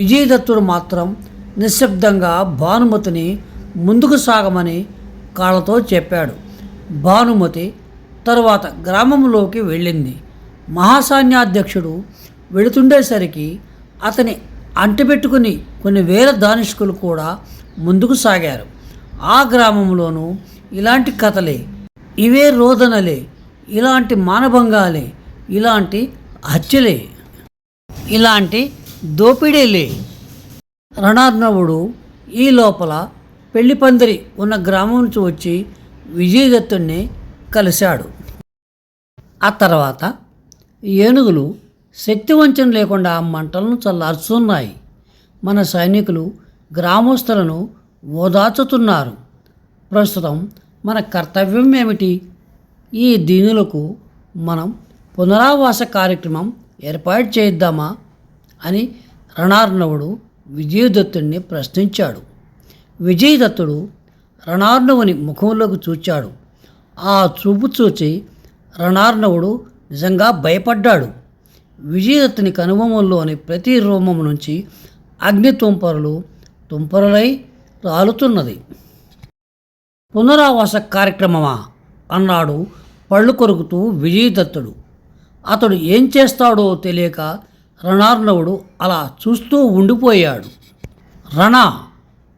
విజయదత్తుడు మాత్రం నిశ్శబ్దంగా భానుమతిని ముందుకు సాగమని కాళ్ళతో చెప్పాడు. భానుమతి తరువాత గ్రామంలోకి వెళ్ళింది. మహాసైన్యాధ్యక్షుడు వెళుతుండేసరికి అతని అంటిపెట్టుకుని కొన్ని వేల దానిష్కులు కూడా ముందుకు సాగారు. ఆ గ్రామంలోనూ ఇలాంటి కథలే, ఇవే రోదనలే, ఇలాంటి మానభంగాలే, ఇలాంటి హత్యలే, ఇలాంటి దోపిడీలే. రణార్ణవుడు ఈ లోపల పెళ్లిపందిరి ఉన్న గ్రామం నుంచి వచ్చి విజయదత్తుణ్ణి కలిశాడు. ఆ తర్వాత ఏనుగులు శక్తివంచన లేకుండా మంటలను చల్లార్చుతున్నాయి. మన సైనికులు గ్రామస్తులను ఓదార్చుతున్నారు. ప్రస్తుతం మన కర్తవ్యం ఏమిటి? ఈ దీనులకు మనం పునరావాస కార్యక్రమం ఏర్పాటు చేద్దామా అని రణార్ణవుడు విజయదత్తుడిని ప్రశ్నించాడు. విజయదత్తుడు రణార్ణవుని ముఖంలోకి చూచాడు. ఆ చూపు చూచి రణార్ణవుడు నిజంగా భయపడ్డాడు. విజయదత్తుని కనుబొమ్మల్లోని ప్రతి రోమం నుంచి అగ్ని తుంపరులై రాలుతున్నది. పునరావాస కార్యక్రమమా అన్నాడు పళ్ళు కొరుకుతూ విజయదత్తుడు. అతడు ఏం చేస్తాడో తెలియక రణార్ణవుడు అలా చూస్తూ ఉండిపోయాడు. రణా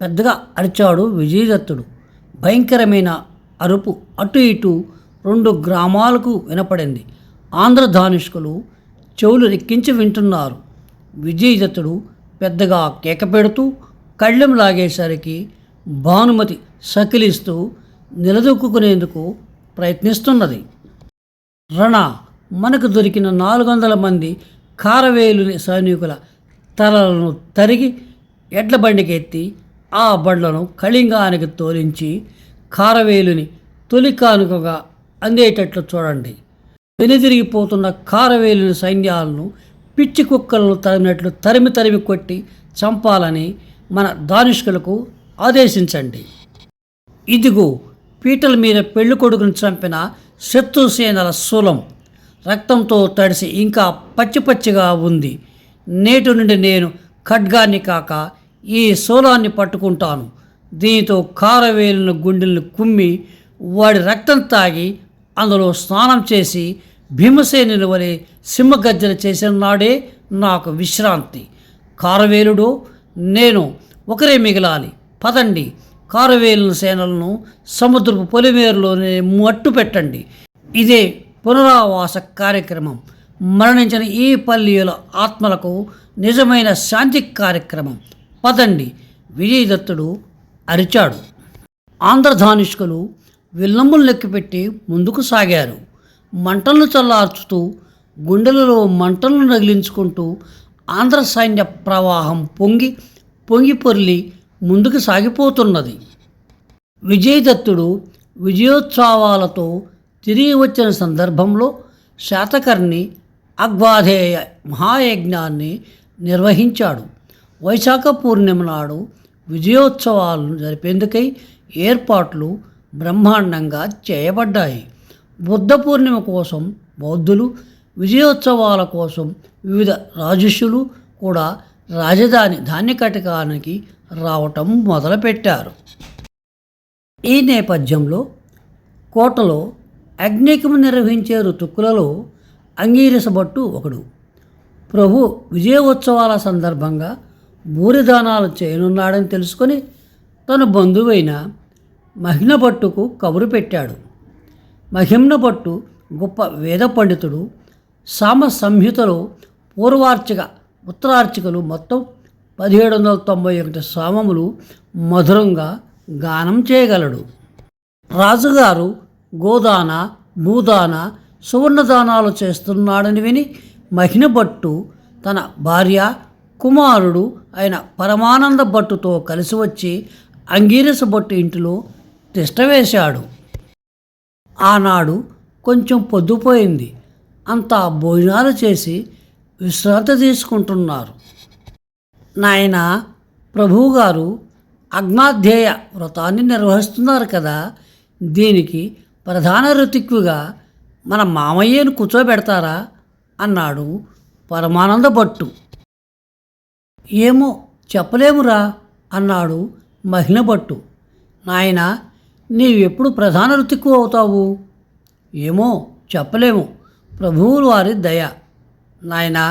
పెద్దగా అరిచాడు విజయదత్తుడు. భయంకరమైన అరుపు అటు ఇటు 2 గ్రామాలకు వినపడింది. ఆంధ్రధానుష్కులు చెవులు రెక్కించి వింటున్నారు. విజయదత్తుడు పెద్దగా కేక పెడుతూ కళ్ళెం లాగేసరికి భానుమతి సకిలిస్తూ నిలదొక్కునేందుకు ప్రయత్నిస్తున్నది. రణ మనకు దొరికిన 400 మంది కారవేలుని సైనికుల తలలను తరిగి ఎడ్ల బండికెత్తి ఆ బండ్లను కళింగానికి తోలించి కారవేలుని తొలి కానుకగా అందేటట్లు చూడండి. వెనుదిరిగిపోతున్న కారవేలుని సైన్యాలను పిచ్చి కుక్కలను తరిమినట్లు తరిమి కొట్టి చంపాలని మన దానిష్కులకు ఆదేశించండి. ఇదిగో పీటల మీద పెళ్లి కొడుకును చంపిన శత్రుసేనల శూలం రక్తంతో తడిసి ఇంకా పచ్చిగా ఉంది. నేటి నుండి నేను ఖడ్గాన్ని కాక ఈ శూలాన్ని పట్టుకుంటాను. దీనితో కారవేలున గుండెలను కుమ్మి వాడి రక్తం తాగి అందులో స్నానం చేసి భీమసేనుని వలె సింహగర్జన చేసిన నాడే నాకు విశ్రాంతి. కారవేలుడు నేను ఒకరే మిగలాలి. పదండి, కారవేలున సేనలను సముద్రపు పొలిమేరులోనే మట్టు పెట్టండి. ఇదే పునరావాస కార్యక్రమం. మరణించిన ఈ పల్లీల ఆత్మలకు నిజమైన శాంతి కార్యక్రమం. పదండి, విజయదత్తుడు అరిచాడు. ఆంధ్రధానుష్కులు విల్లంబులు లెక్కిపెట్టి ముందుకు సాగారు. మంటలను చల్లార్చుతూ గుండెలలో మంటలను రగిలించుకుంటూ ఆంధ్ర సైన్య ప్రవాహం పొంగి పొర్లి ముందుకు సాగిపోతున్నది. విజయదత్తుడు విజయోత్సవాలతో తిరిగి వచ్చిన సందర్భంలో శాతకర్ణి అగ్వాధేయ మహాయజ్ఞాన్ని నిర్వహించాడు. వైశాఖ పూర్ణిమ నాడు విజయోత్సవాలను జరిపేందుకై ఏర్పాట్లు బ్రహ్మాండంగా చేయబడ్డాయి. బుద్ధ పూర్ణిమ కోసం బౌద్ధులు, విజయోత్సవాల కోసం వివిధ రాజర్షులు కూడా రాజధాని ధాన్యకటకానికి రావటం మొదలుపెట్టారు. ఈ నేపథ్యంలో కోటలో అగ్నికము నిర్వహించే ఋతుక్కులలో అంగీరస భట్టు ఒకడు. ప్రభు విజయోత్సవాల సందర్భంగా భూరిదానాలు చేయనున్నాడని తెలుసుకొని తన బంధువైన మహిమ్నభట్టుకు కబురు పెట్టాడు. మహిమ్నభట్టు గొప్ప వేద పండితుడు. సామ సంహితలో పూర్వార్చిక ఉత్తరార్చికలు మొత్తం 1791 సామములు మధురంగా గానం చేయగలడు. రాజుగారు గోదాన, భూదాన, సువర్ణదానాలు చేస్తున్నాడని విని మహిమ్నభట్టు తన భార్య, కుమారుడు అయిన పరమానంద భట్టుతో కలిసి వచ్చి అంగీరస భట్టు ఇంటిలో తిష్టవేశాడు. ఆనాడు కొంచెం పొద్దుపోయింది. అంతా భోజనాలు చేసి విశ్రాంతి తీసుకుంటున్నారు. నాయన, ప్రభువుగారు అగ్నాధ్యేయ వ్రతాన్ని నిర్వహిస్తున్నారు కదా, దీనికి ప్రధాన ఋతుక్కుగా మన మామయ్యను కూర్చోబెడతారా అన్నాడు పరమానంద భట్టు. ఏమో చెప్పలేమురా అన్నాడు మహిళభట్టు. నాయనా, నీవెప్పుడు ప్రధాన ఋతిక్కు అవుతావు? ఏమో చెప్పలేము, ప్రభువులు వారి దయ. నాయనా,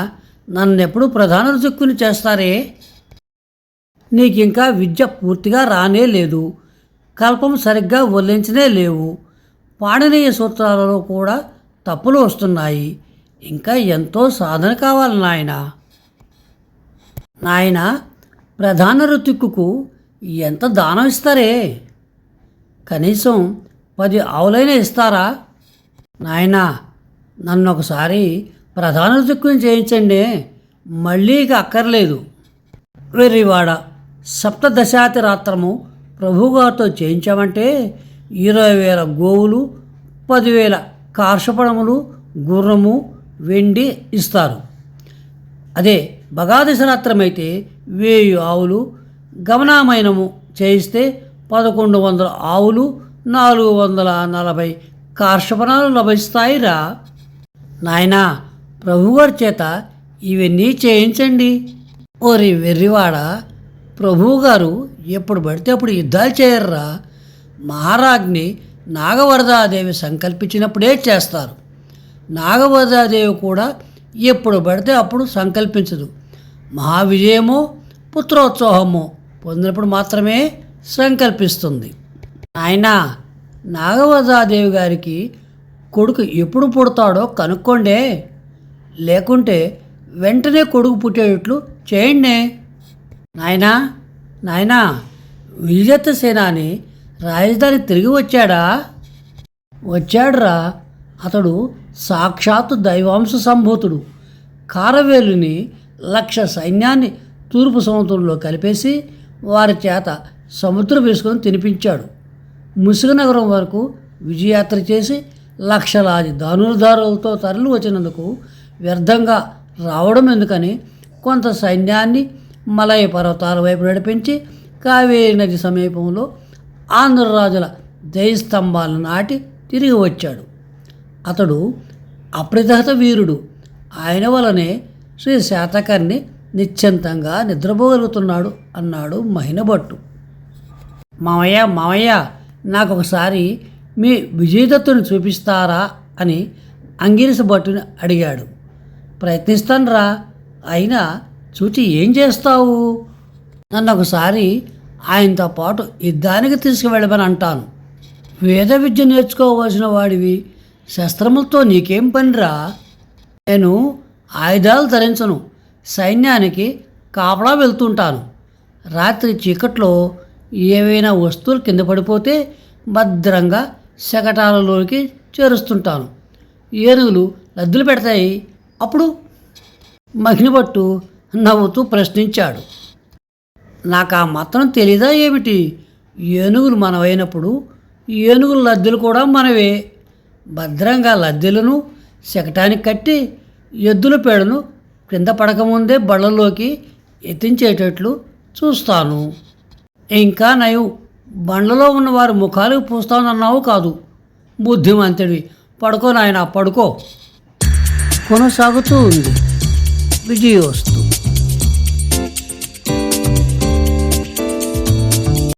నన్నెప్పుడు ప్రధాన ఋతిక్కుని చేస్తారే? నీకింకా విద్య పూర్తిగా రానే లేదు, కల్పం సరిగ్గా వల్లించనే లేవు, పాడనీయ సూత్రాలలో కూడా తప్పులు వస్తున్నాయి. ఇంకా ఎంతో సాధన కావాలి నాయనా. నాయనా, ప్రధాన ఋతిక్కుకు ఎంత దానం ఇస్తారే? కనీసం 10 ఆవులైనా ఇస్తారా? నాయనా, నన్ను ఒకసారి ప్రధాన ఋతిక్కుని చేయించండి, మళ్ళీ ఇక అక్కర్లేదు. వెర్రివాడ, సప్తదశాతి రాత్రము ప్రభువుగారితో చేయించామంటే 20,000 గోవులు, 10,000 కార్షపణములు, గుర్రము, వెండి ఇస్తారు. అదే బగాదశరాత్రమైతే 1000 ఆవులు, గమనామైనము చేయిస్తే 1100 ఆవులు, 440 కార్షపణాలు లభిస్తాయిరా. నాయనా, ప్రభువుగారి చేత ఇవన్నీ చేయించండి. ఓరి వెర్రివాడ, ప్రభువుగారు ఎప్పుడు పడితే అప్పుడు యుద్ధాలు చేయర్రా. మహారాజ్ని నాగవరదాదేవి సంకల్పించినప్పుడే చేస్తారు. నాగవరదాదేవి కూడా ఎప్పుడు పడితే అప్పుడు సంకల్పించదు. మహావిజయమో పుత్రోత్సవమో పొందినప్పుడు మాత్రమే సంకల్పిస్తుంది. నాయనా, నాగవరదాదేవి గారికి కొడుకు ఎప్పుడు పుడతాడో కనుక్కోండే, లేకుంటే వెంటనే కొడుకు పుట్టేటట్లు చేయండి. నాయనా, నాయనా, విజేత సేనాని రాజధాని తిరిగి వచ్చాడా? వచ్చాడురా. అతడు సాక్షాత్తు దైవాంశ సంభూతుడు. కారవేలుని 1,00,000 సైన్యాన్ని తూర్పు సముద్రంలో కలిపేసి వారి చేత సముద్రం వేసుకొని తినిపించాడు. ముసుగు నగరం వరకు విజయయాత్ర చేసి లక్షలాది ధనుర్ధారులతో తరలి వచ్చినందుకు వ్యర్థంగా రావడం ఎందుకని కొంత సైన్యాన్ని మలయ పర్వతాల వైపు నడిపించి కావేరీ నది సమీపంలో ఆంధ్రరాజుల జయస్తంభాలను నాటి తిరిగి వచ్చాడు. అతడు అప్రతిహత వీరుడు. ఆయన వలనే శ్రీ శాతకర్ణి నిశ్చింతంగా నిద్రపోగలుగుతున్నాడు అన్నాడు మహిళభట్టు. మావయ్య, మావయ్య, నాకొకసారి మీ విజయదత్తుని చూపిస్తారా అని అంగిరస భట్టుని అడిగాడు. ప్రయత్నిస్తానురా, అయినా చూచి ఏం చేస్తావు? నన్ను ఒకసారి ఆయనతో పాటు యుద్ధానికి తీసుకువెళ్ళమని అంటాను. వేద విద్య నేర్చుకోవలసిన వాడివి, శస్త్రములతో నీకేం పనిరా? నేను ఆయుధాలు ధరించను, సైన్యానికి కాపలా వెళ్తుంటాను. రాత్రి చీకట్లో ఏవైనా వస్తువులు కింద పడిపోతే భద్రంగా శకటాలలోకి చేరుస్తుంటాను. ఏనుగులు లద్దులు పెడతాయి. అప్పుడు మహిళభట్టు నవ్వుతూ ప్రశ్నించాడు. నాకు ఆ మాత్రం తెలీదా ఏమిటి? ఏనుగులు మనవైనప్పుడు ఏనుగుల లద్దెలు కూడా మనవే. భద్రంగా లద్దెలను శకటానికి కట్టి ఎద్దుల పేడను క్రింద పడకముందే బళ్ళలోకి ఎత్తించేటట్లు చూస్తాను. ఇంకా నయం, బండ్లలో ఉన్నవారి ముఖాలకు పూస్తానన్నావు కాదు. బుద్ధిమంతుడివి. పడుకో నాయనా, పడుకో. కొనసాగుతూ ఉంది. విజయోస్తు.